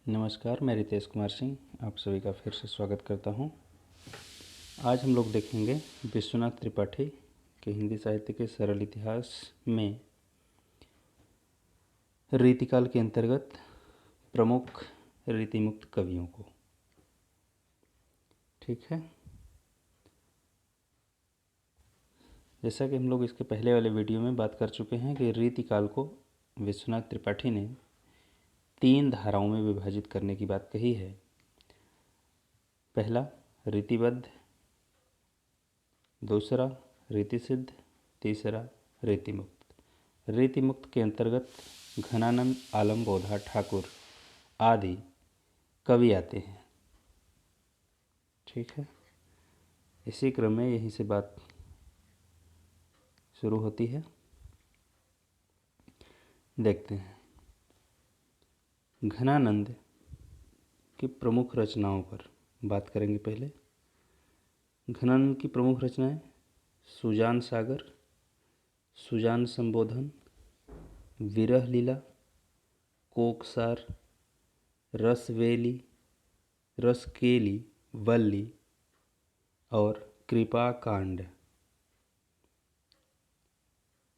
नमस्कार, मैं रितेश कुमार सिंह आप सभी का फिर से स्वागत करता हूं। आज हम लोग देखेंगे विश्वनाथ त्रिपाठी के हिंदी साहित्य के सरल इतिहास में रीतिकाल के अंतर्गत प्रमुख रीतिमुक्त कवियों को। ठीक है, जैसा कि हम लोग इसके पहले वाले वीडियो में बात कर चुके हैं कि रीतिकाल को विश्वनाथ त्रिपाठी ने 3 धाराओं में विभाजित करने की बात कही है। पहला रीतिबद्ध, दूसरा रीतिसिद्ध, तीसरा रीतिमुक्त। रीतिमुक्त के अंतर्गत घनानंद, आलम बोधा ठाकुर आदि कवि आते हैं। ठीक है, इसी क्रम में यहीं से बात शुरू होती है। देखते हैं घनानंद की प्रमुख रचनाओं पर बात करेंगे। पहले घनानंद की प्रमुख रचनाएं सुजान सागर, सुजान संबोधन, विरह लीला, कोकसार, रसवेली, रसकेली, वल्ली और कृपा कांड।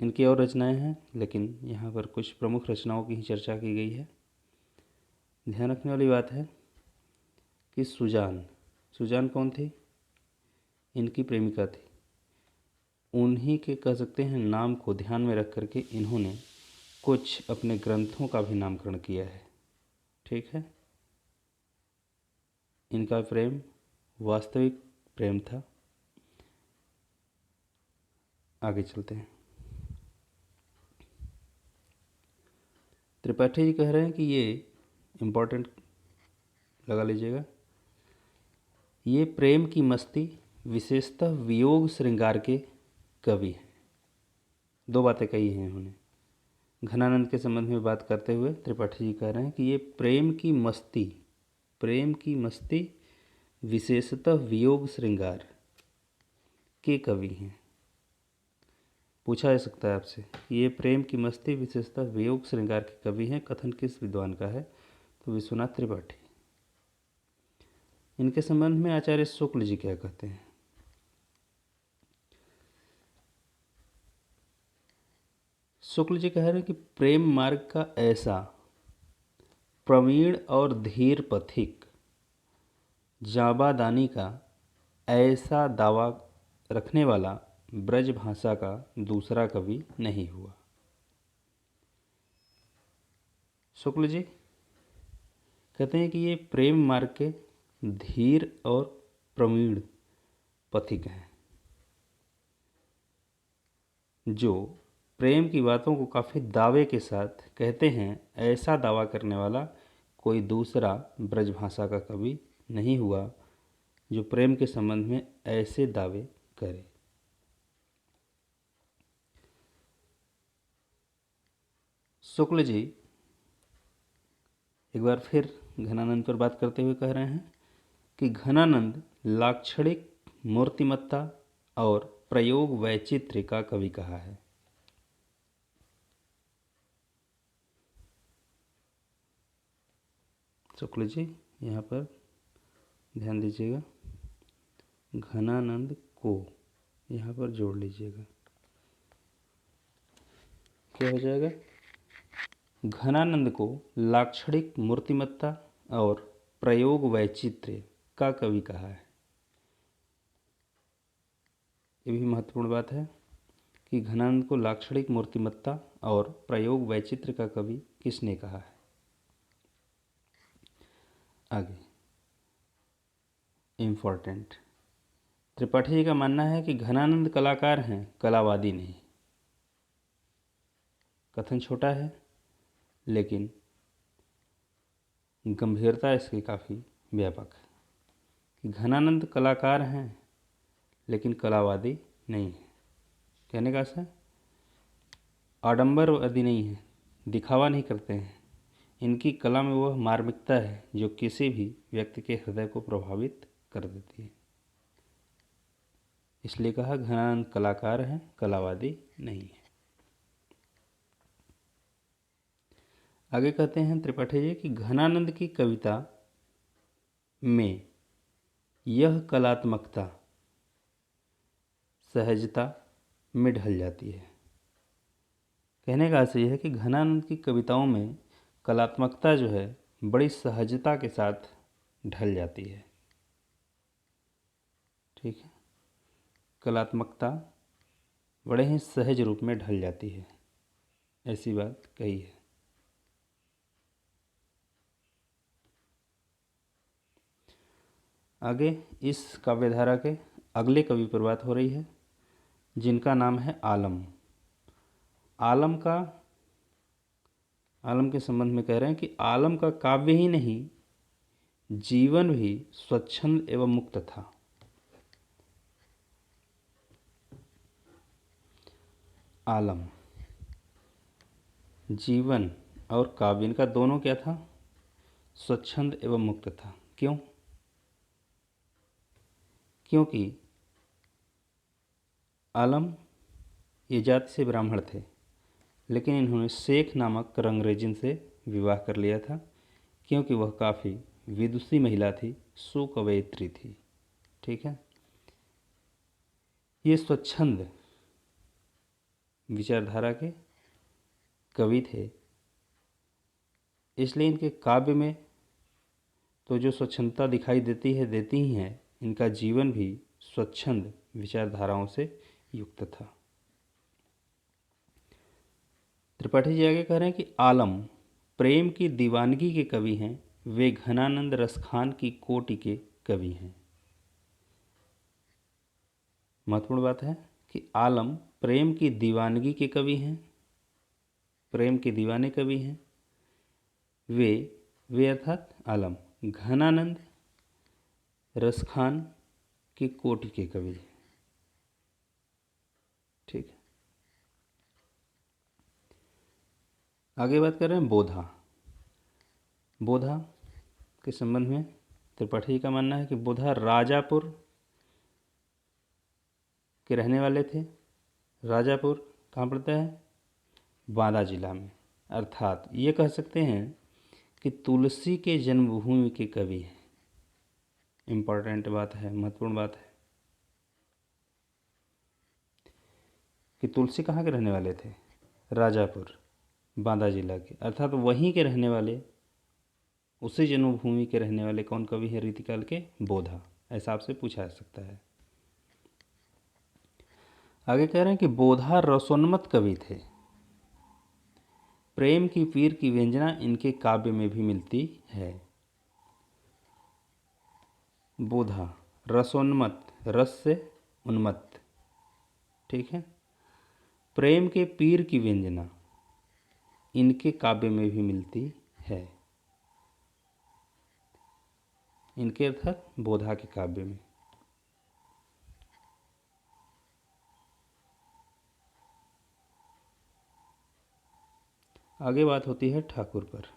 इनकी और रचनाएं हैं, लेकिन यहाँ पर कुछ प्रमुख रचनाओं की ही चर्चा की गई है। ध्यान रखने वाली बात है कि सुजान कौन थी? इनकी प्रेमिका थी। उन्हीं के कह सकते हैं नाम को ध्यान में रख करके इन्होंने कुछ अपने ग्रंथों का भी नामकरण किया है। ठीक है, इनका प्रेम वास्तविक प्रेम था। आगे चलते हैं। त्रिपाठी जी कह रहे हैं कि ये इम्पोर्टेंट लगा लीजिएगा, ये प्रेम की मस्ती विशेषतः वियोग श्रृंगार के कवि हैं। 2 बातें कही हैं उन्होंने। घनानंद के संबंध में बात करते हुए त्रिपाठी जी कह रहे हैं कि ये प्रेम की मस्ती विशेषतः वियोग श्रृंगार के कवि हैं। पूछा जा सकता है आपसे, ये प्रेम की मस्ती विशेषतः वियोग श्रृंगार के कवि हैं, कथन किस विद्वान का है? तो विश्वनाथ त्रिपाठी। इनके संबंध में आचार्य शुक्ल जी क्या कहते हैं? शुक्ल जी कह रहे हैं कि प्रेम मार्ग का ऐसा प्रवीण और धीर पथिक जाबादानी का ऐसा दावा रखने वाला ब्रज भाषा का दूसरा कवि नहीं हुआ। शुक्ल जी कहते हैं कि ये प्रेम मार्ग के धीर और प्रवीण पथिक हैं, जो प्रेम की बातों को काफ़ी दावे के साथ कहते हैं। ऐसा दावा करने वाला कोई दूसरा ब्रजभाषा का कवि नहीं हुआ जो प्रेम के संबंध में ऐसे दावे करे। शुक्ल जी एक बार फिर घनानंद पर बात करते हुए कह रहे हैं कि घनानंद लाक्षणिक मूर्तिमत्ता और प्रयोग वैचित्र्य का कवि कहा है। शुक्ल जी यहाँ पर ध्यान दीजिएगा, घनानंद को यहाँ पर जोड़ लीजिएगा। क्या हो जाएगा? घनानंद को लाक्षणिक मूर्तिमत्ता और प्रयोग वैचित्र्य का कवि कहा है। ये भी महत्वपूर्ण बात है कि घनानंद को लाक्षणिक मूर्तिमत्ता और प्रयोग वैचित्र्य का कवि किसने कहा है? आगे इम्पोर्टेंट, त्रिपाठी जी का मानना है कि घनानंद कलाकार हैं, कलावादी नहीं। कथन छोटा है लेकिन गंभीरता इसकी काफ़ी व्यापक है कि घनानंद कलाकार हैं लेकिन कलावादी नहीं है। कहने का ऐसा आडंबरवादी नहीं है, दिखावा नहीं करते हैं। इनकी कला में वह मार्मिकता है जो किसी भी व्यक्ति के हृदय को प्रभावित कर देती है। इसलिए कहा घनानंद कलाकार हैं, कलावादी नहीं है। आगे कहते हैं त्रिपाठी जी कि घनानंद की कविता में यह कलात्मकता सहजता में ढल जाती है। कहने का आशय यह है कि घनानंद की कविताओं में कलात्मकता जो है बड़ी सहजता के साथ ढल जाती है। ठीक है, कलात्मकता बड़े ही सहज रूप में ढल जाती है, ऐसी बात कही है। आगे इस काव्यधारा के अगले कवि पर बात हो रही है, जिनका नाम है आलम। आलम के संबंध में कह रहे हैं कि आलम का काव्य ही नहीं, जीवन भी स्वच्छंद एवं मुक्त था। आलम, जीवन और काव्य, इनका दोनों क्या था? स्वच्छंद एवं मुक्त था। क्यों? क्योंकि आलम ये जाति से ब्राह्मण थे, लेकिन इन्होंने शेख नामक रंगरेजिन से विवाह कर लिया था, क्योंकि वह काफ़ी विदुषी महिला थी, सुकवयित्री थी। ठीक है, ये स्वच्छंद विचारधारा के कवि थे, इसलिए इनके काव्य में तो जो स्वच्छंदता दिखाई देती ही है, इनका जीवन भी स्वच्छंद विचारधाराओं से युक्त था। त्रिपाठी जी आगे कह रहे हैं कि आलम प्रेम की दीवानगी के कवि हैं, वे घनानंद रसखान की कोटि के कवि हैं। महत्वपूर्ण बात है कि आलम प्रेम की दीवानगी के कवि हैं, प्रेम के दीवाने कवि हैं। वे अर्थात आलम घनानंद रसखान की कोटि के कवि हैं। ठीक है, आगे बात कर रहे हैं बोधा। बोधा के संबंध में त्रिपाठी जी का मानना है कि बोधा राजापुर के रहने वाले थे। राजापुर कहाँ पड़ता है? बांदा जिला में। अर्थात ये कह सकते हैं कि तुलसी के जन्मभूमि के कवि हैं। इम्पॉर्टेंट बात है, महत्वपूर्ण बात है कि तुलसी कहाँ के रहने वाले थे? राजापुर, बांदा जिला के, अर्थात वहीं के रहने वाले, उसी जन्मभूमि के रहने वाले कौन कवि है रीतिकाल के? बोधा। ऐसा आपसे पूछा जा सकता है। आगे कह रहे हैं कि बोधा रसोन्मत्त कवि थे। प्रेम की पीर की व्यंजना इनके काव्य में भी मिलती है। बोधा रसोन्मत्त, रस से उन्मत्त। ठीक है, प्रेम के पीर की व्यंजना इनके काव्य में भी मिलती है। इनके अर्थात बोधा के काव्य में। आगे बात होती है ठाकुर पर।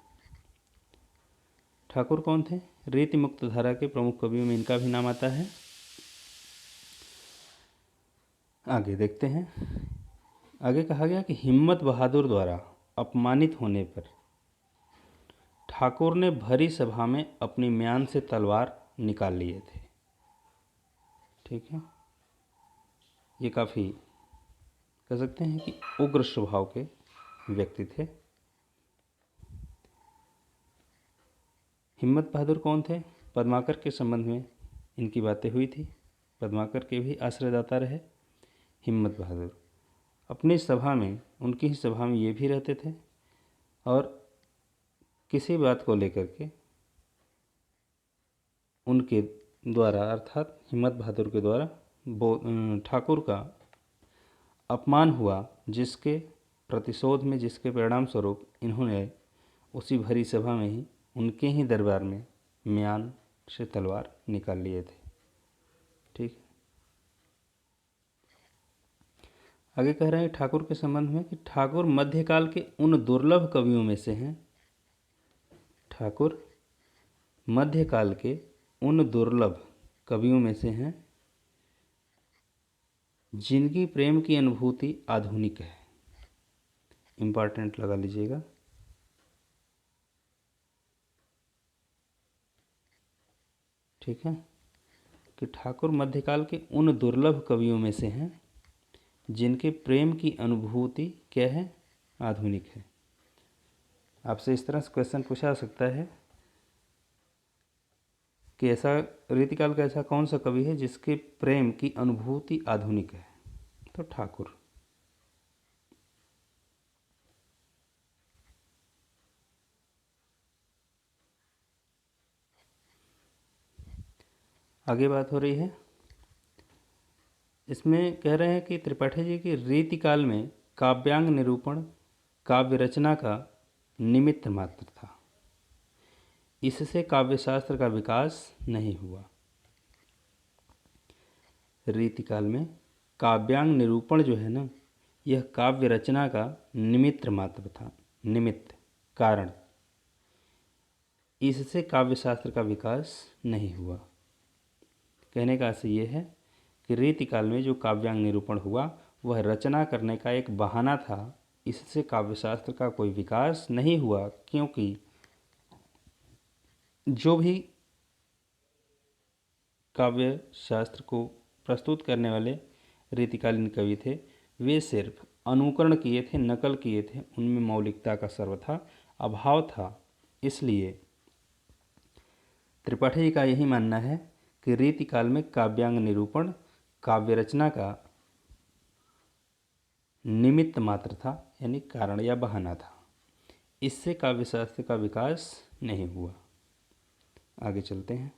ठाकुर कौन थे? रीति मुक्त धारा के प्रमुख कवियों में इनका भी नाम आता है। आगे देखते हैं। आगे कहा गया कि हिम्मत बहादुर द्वारा अपमानित होने पर ठाकुर ने भरी सभा में अपनी म्यान से तलवार निकाल लिए थे। ठीक है, ये काफ़ी कह सकते हैं कि उग्र स्वभाव के व्यक्ति थे। हिम्मत बहादुर कौन थे? पद्माकर के संबंध में इनकी बातें हुई थी। पद्माकर के भी आश्रयदाता रहे हिम्मत बहादुर। अपनी सभा में, उनकी ही सभा में ये भी रहते थे और किसी बात को लेकर के उनके द्वारा अर्थात हिम्मत बहादुर के द्वारा ठाकुर का अपमान हुआ, जिसके प्रतिशोध में, जिसके परिणाम स्वरूप इन्होंने उसी भरी सभा में ही उनके ही दरबार में म्यान से तलवार निकाल लिए थे। ठीक, आगे कह रहे हैं ठाकुर के संबंध में कि ठाकुर मध्यकाल के उन दुर्लभ कवियों में से हैं। ठाकुर मध्यकाल के उन दुर्लभ कवियों में से हैं जिनकी प्रेम की अनुभूति आधुनिक है। इम्पॉर्टेंट लगा लीजिएगा। ठीक है, कि ठाकुर मध्यकाल के उन दुर्लभ कवियों में से हैं जिनके प्रेम की अनुभूति क्या है, आधुनिक है। आपसे इस तरह से क्वेश्चन पूछा जा सकता है कि ऐसा रीतिकाल का ऐसा कौन सा कवि है जिसके प्रेम की अनुभूति आधुनिक है, तो ठाकुर। आगे बात हो रही है, इसमें कह रहे हैं कि त्रिपाठी जी की रीतिकाल में काव्यांग निरूपण काव्य रचना का निमित्त मात्र था, इससे काव्यशास्त्र का विकास नहीं हुआ। रीतिकाल में काव्यांग निरूपण जो है ना, यह काव्य रचना का निमित्त मात्र था, निमित्त कारण, इससे काव्यशास्त्र का विकास नहीं हुआ। कहने का अर्थ ये है कि रीतिकाल में जो काव्यांग निरूपण हुआ वह रचना करने का एक बहाना था, इससे काव्यशास्त्र का कोई विकास नहीं हुआ, क्योंकि जो भी काव्य शास्त्र को प्रस्तुत करने वाले रीतिकालीन कवि थे वे सिर्फ अनुकरण किए थे, नकल किए थे, उनमें मौलिकता का सर्वथा अभाव था। इसलिए त्रिपाठी जी का यही मानना है कि रीतिकाल में काव्यांग निरूपण काव्य रचना का निमित्त मात्र था, यानी कारण या बहाना था, इससे काव्यशास्त्र का विकास नहीं हुआ। आगे चलते हैं।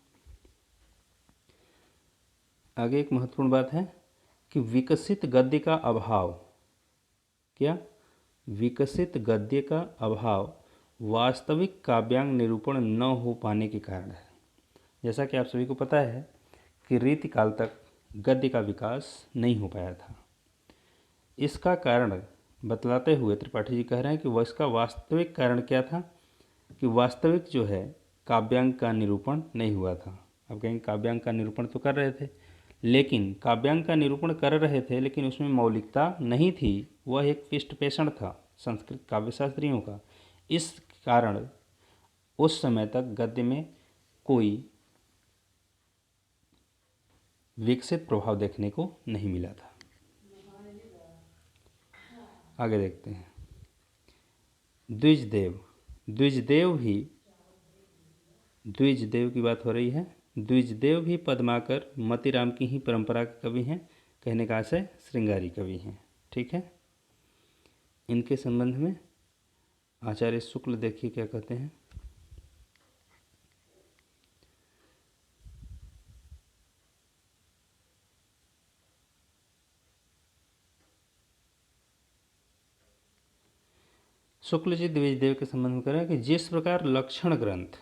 आगे एक महत्वपूर्ण बात है कि विकसित गद्य का अभाव, क्या विकसित गद्य का अभाव वास्तविक काव्यांग निरूपण न हो पाने के कारण है। जैसा कि आप सभी को पता है कि रीतिकाल तक गद्य का विकास नहीं हो पाया था। इसका कारण बतलाते हुए त्रिपाठी जी कह रहे हैं कि वह इसका वास्तविक कारण क्या था, कि वास्तविक जो है काव्यांग का निरूपण नहीं हुआ था। अब कहेंगे काव्यांग का निरूपण तो कर रहे थे, लेकिन काव्यांग का निरूपण कर रहे थे लेकिन उसमें मौलिकता नहीं थी, वह एक पृष्ठपेषण था संस्कृत काव्यशास्त्रियों का। इस कारण उस समय तक गद्य में कोई विकसित प्रभाव देखने को नहीं मिला था। आगे देखते हैं। द्विजदेव, द्विजदेव की बात हो रही है। द्विजदेव भी पद्माकर मतिराम की ही परंपरा के कवि हैं, कहने का आशय श्रृंगारी कवि हैं। ठीक है, इनके संबंध में आचार्य शुक्ल देखिए क्या कहते हैं। शुक्ल जी द्विजदेव के संबंध में कह रहे हैं कि जिस प्रकार लक्षण ग्रंथ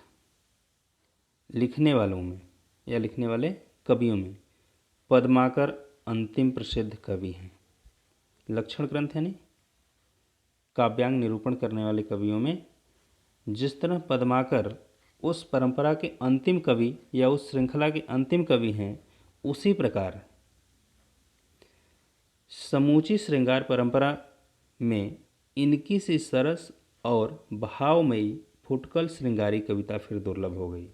लिखने वालों में या लिखने वाले कवियों में पद्माकर अंतिम प्रसिद्ध कवि हैं। लक्षण ग्रंथ यानी काव्यांग निरूपण करने वाले कवियों में जिस तरह पद्माकर उस परंपरा के अंतिम कवि या उस श्रृंखला के अंतिम कवि हैं, उसी प्रकार समूची श्रृंगार परंपरा में इनकी सी सरस और भावमयी फुटकल श्रृंगारी कविता फिर दुर्लभ हो गई।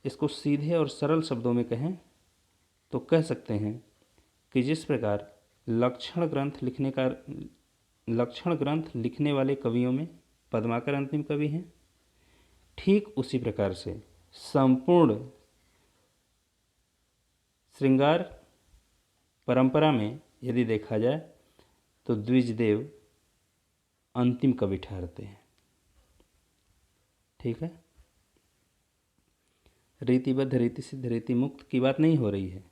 इसको सीधे और सरल शब्दों में कहें तो कह सकते हैं कि जिस प्रकार लक्षण ग्रंथ लिखने वाले कवियों में पद्माकर अंतिम कवि हैं, ठीक उसी प्रकार से संपूर्ण श्रृंगार परंपरा में यदि देखा जाए तो द्विजदेव अंतिम कवि ठहरते हैं। ठीक है, रीतिबद्ध रीति सिद्ध रीति मुक्त की बात नहीं हो रही है।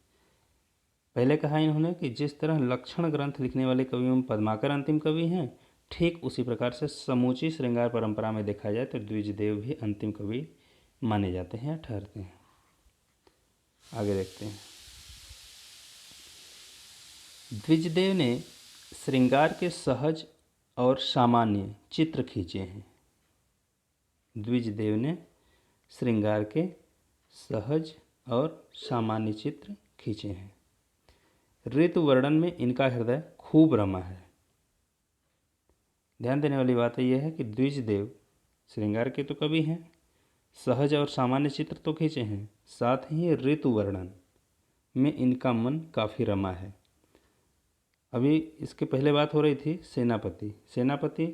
पहले कहा इन्होंने कि जिस तरह लक्षण ग्रंथ लिखने वाले कवियों में पद्माकर अंतिम कवि हैं, ठीक उसी प्रकार से समूची श्रृंगार परंपरा में देखा जाए तो द्विजदेव भी अंतिम कवि माने जाते हैं, ठहरते हैं। आगे देखते हैं। द्विजदेव ने श्रृंगार के सहज और सामान्य चित्र खींचे हैं। द्विजदेव ने श्रृंगार के सहज और सामान्य चित्र खींचे हैं। ऋतु वर्णन में इनका हृदय खूब रमा है। ध्यान देने वाली बात यह है कि द्विजदेव श्रृंगार के तो कवि हैं, सहज और सामान्य चित्र तो खींचे हैं, साथ ही ऋतु वर्णन में इनका मन काफ़ी रमा है। अभी इसके पहले बात हो रही थी सेनापति। सेनापति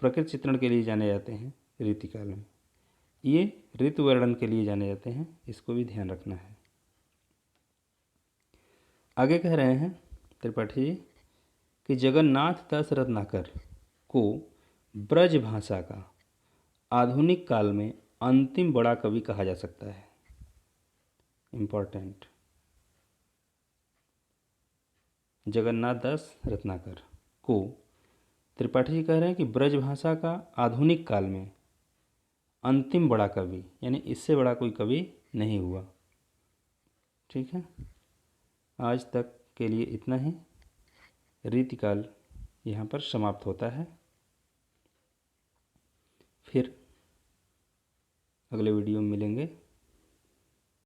प्रकृति चित्रण के लिए जाने जाते हैं रीतिकाल में, ये ऋतु वर्णन के लिए जाने जाते हैं, इसको भी ध्यान रखना है। आगे कह रहे हैं त्रिपाठी जी कि जगन्नाथ दास रत्नाकर को ब्रज भाषा का आधुनिक काल में अंतिम बड़ा कवि कहा जा सकता है। इम्पोर्टेंट, जगन्नाथ दास रत्नाकर को त्रिपाठी जी कह रहे हैं कि ब्रज भाषा का आधुनिक काल में अंतिम बड़ा कवि, यानी इससे बड़ा कोई कवि नहीं हुआ। ठीक है, आज तक के लिए इतना ही। रीतिकाल यहाँ पर समाप्त होता है। फिर अगले वीडियो में मिलेंगे।